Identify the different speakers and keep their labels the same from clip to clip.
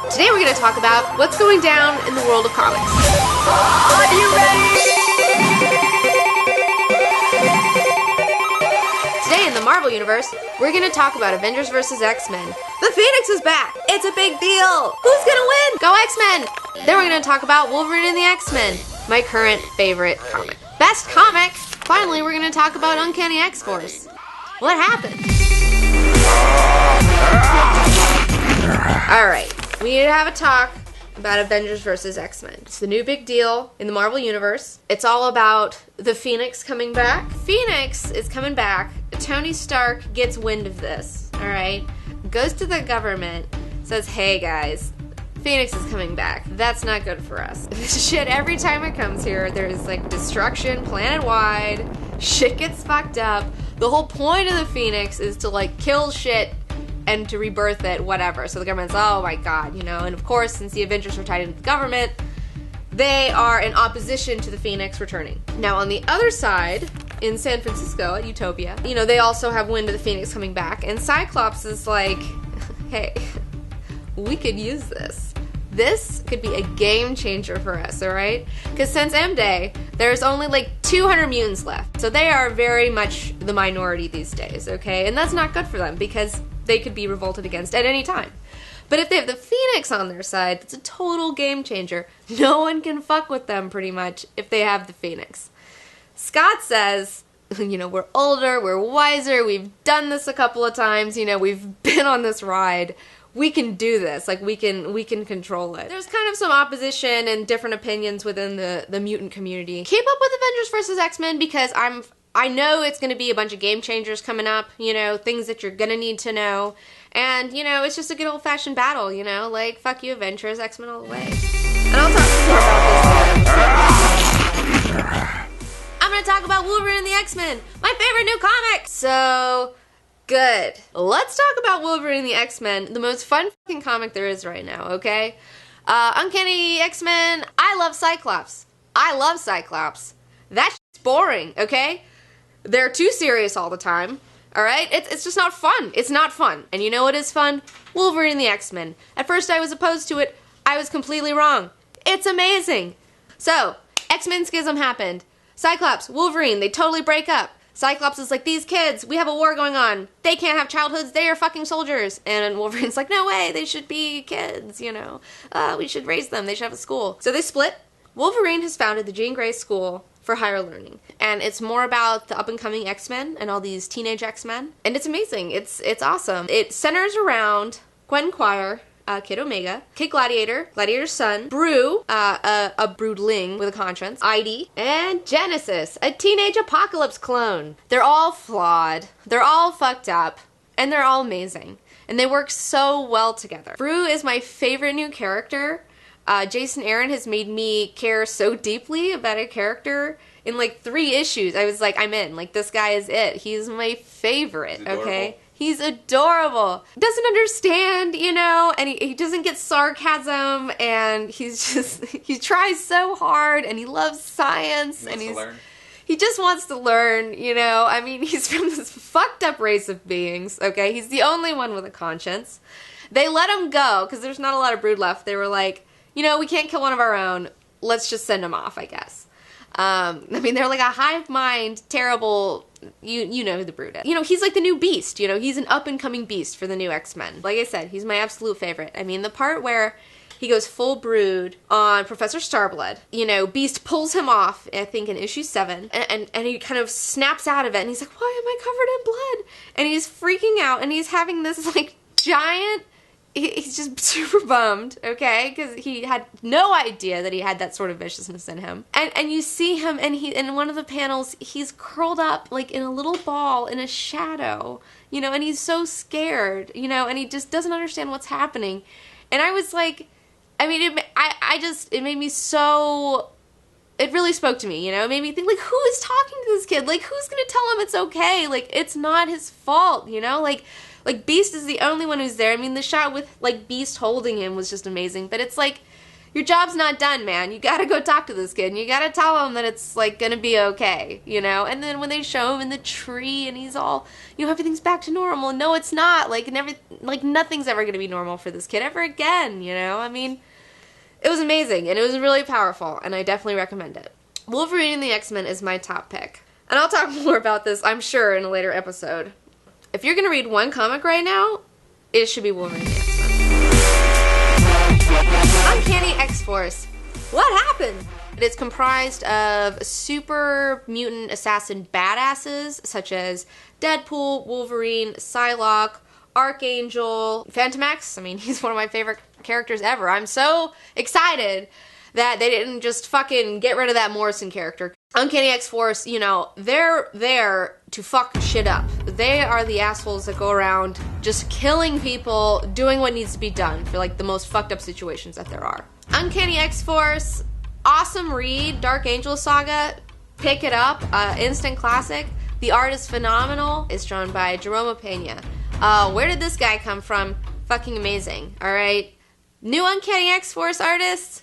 Speaker 1: Today we're going to talk about what's going down in the world of comics. Are you ready? Today in the Marvel Universe, we're going to talk about Avengers vs. X-Men. The Phoenix is back! It's a big deal! Who's gonna win? Go X-Men! Then we're going to talk about Wolverine and The X-Men, my current favorite comic. Best comic! Finally, we're going to talk about Uncanny X-Force. What happened? Alright. We need to have a talk about Avengers vs. X-Men. It's the new big deal in the Marvel Universe. It's all about the Phoenix coming back. Phoenix is coming back. Tony Stark gets wind of this, alright? Goes to the government, says, hey guys, Phoenix is coming back. That's not good for us. This shit, every time it comes here, there's like destruction planet-wide. Shit gets fucked up. The whole point of the Phoenix is to like kill shit and to rebirth it, whatever. So the government's, oh my god, you know, and of course, since the Avengers are tied into the government, they are in opposition to the Phoenix returning. Now, on the other side, in San Francisco, at Utopia, you know, they also have wind of the Phoenix coming back, and Cyclops is like, hey, we could use this. This could be a game changer for us, alright? Because since M-Day, there's only like 200 mutants left. So they are very much the minority these days, okay? And that's not good for them, because they could be revolted against at any time. But if they have the Phoenix on their side, it's a total game changer. No one can fuck with them, pretty much, if they have the Phoenix. Scott says, you know, we're older, we're wiser, we've done this a couple of times, you know, we've been on this ride. We can do this, like, we can control it. There's kind of some opposition and different opinions within the mutant community. Keep up with Avengers vs. X-Men because I know it's going to be a bunch of game changers coming up, you know, things that you're going to need to know. And, you know, it's just a good old-fashioned battle, you know, like, fuck you, Avengers, X-Men all the way. And I'll talk more about this later. I'm going to talk about Wolverine and the X-Men, my favorite new comic! So good. Let's talk about Wolverine and the X-Men, the most fun fucking comic there is right now, okay? Uncanny X-Men, I love Cyclops. I love Cyclops. That shit's boring, okay? They're too serious all the time, alright? It's just not fun. It's not fun. And you know what is fun? Wolverine and the X-Men. At first I was opposed to it. I was completely wrong. It's amazing. So, X-Men schism happened. Cyclops, Wolverine, they totally break up. Cyclops is like, these kids, we have a war going on. They can't have childhoods, they are fucking soldiers. And Wolverine's like, no way, they should be kids, you know. We should raise them, they should have a school. So they split. Wolverine has founded the Jean Grey School for Higher Learning. And it's more about the up-and-coming X-Men and all these teenage X-Men. And it's amazing. It's awesome. It centers around Gwen Quire, Kid Omega, Kid Gladiator, Gladiator's son, Broo, a broodling with a conscience, Idie, and Genesis, a teenage Apocalypse clone. They're all flawed, they're all fucked up, and they're all amazing. And they work so well together. Broo is my favorite new character. Jason Aaron has made me care so deeply about a character. In like 3 issues, I was like, I'm in. Like, this guy is it. He's my favorite, okay? He's adorable. Doesn't understand, you know, and he doesn't get sarcasm, and he's just, he tries so hard, and he loves science, and he just wants to learn, you know. I mean, he's from this fucked up race of beings, okay? He's the only one with a conscience. They let him go, because there's not a lot of brood left. They were like, you know, we can't kill one of our own. Let's just send him off, I guess. I mean, they're like a hive mind, terrible, you know who the Brood is. You know, he's like the new Beast, you know, he's an up-and-coming Beast for the new X-Men. Like I said, he's my absolute favorite. I mean, the part where he goes full Brood on Professor Starblood, you know, Beast pulls him off, I think in issue 7, and he kind of snaps out of it, and he's like, why am I covered in blood? And he's freaking out, and he's having this, like, giant... He's just super bummed, okay? Because he had no idea that he had that sort of viciousness in him. And you see him, and in one of the panels, he's curled up, like, in a little ball in a shadow, you know, and he's so scared, you know, and he just doesn't understand what's happening. And I was like, I mean, it made me so... It really spoke to me, you know? It made me think, like, who is talking to this kid? Like, who's gonna tell him it's okay? Like, it's not his fault, you know? Like, Beast is the only one who's there. I mean, the shot with, like, Beast holding him was just amazing. But it's like, your job's not done, man. You gotta go talk to this kid, and you gotta tell him that it's, like, gonna be okay, you know? And then when they show him in the tree, and he's all, you know, everything's back to normal. No, it's not. Like, nothing's ever gonna be normal for this kid ever again, you know? I mean, it was amazing, and it was really powerful, and I definitely recommend it. Wolverine and the X-Men is my top pick. And I'll talk more about this, I'm sure, in a later episode. If you're gonna read one comic right now, it should be Wolverine and the X-Men. Uncanny X-Force. What happened? It is comprised of super mutant assassin badasses, such as Deadpool, Wolverine, Psylocke, Archangel, Phantomax. I mean, he's one of my favorite characters ever. I'm so excited that they didn't just fucking get rid of that Morrison character. Uncanny X-Force, you know, they're there to fuck shit up. They are the assholes that go around just killing people, doing what needs to be done for, like, the most fucked up situations that there are. Uncanny X-Force, awesome read, Dark Angel Saga, pick it up, instant classic. The art is phenomenal. It's drawn by Jerome Pena. Where did this guy come from? Fucking amazing, alright? New Uncanny X-Force artists,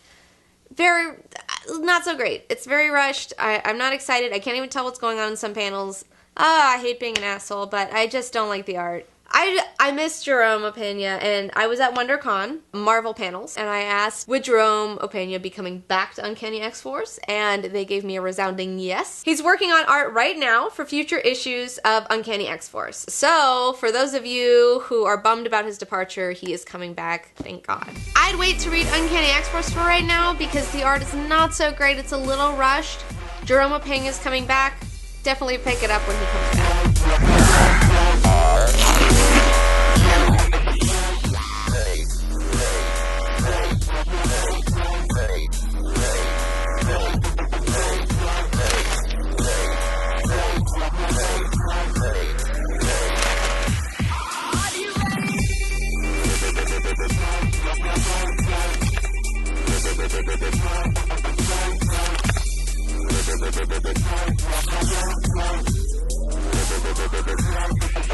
Speaker 1: very, not so great. It's very rushed. I'm not excited. I can't even tell what's going on in some panels. I hate being an asshole, but I just don't like the art. I miss Jerome Pena, and I was at WonderCon, Marvel panels, and I asked, would Jerome Pena be coming back to Uncanny X-Force? And they gave me a resounding yes. He's working on art right now for future issues of Uncanny X-Force. So, for those of you who are bummed about his departure, he is coming back, thank God. I'd wait to read Uncanny X-Force for right now because the art is not so great. It's a little rushed. Jerome Pena is coming back. Definitely pick it up when he comes back.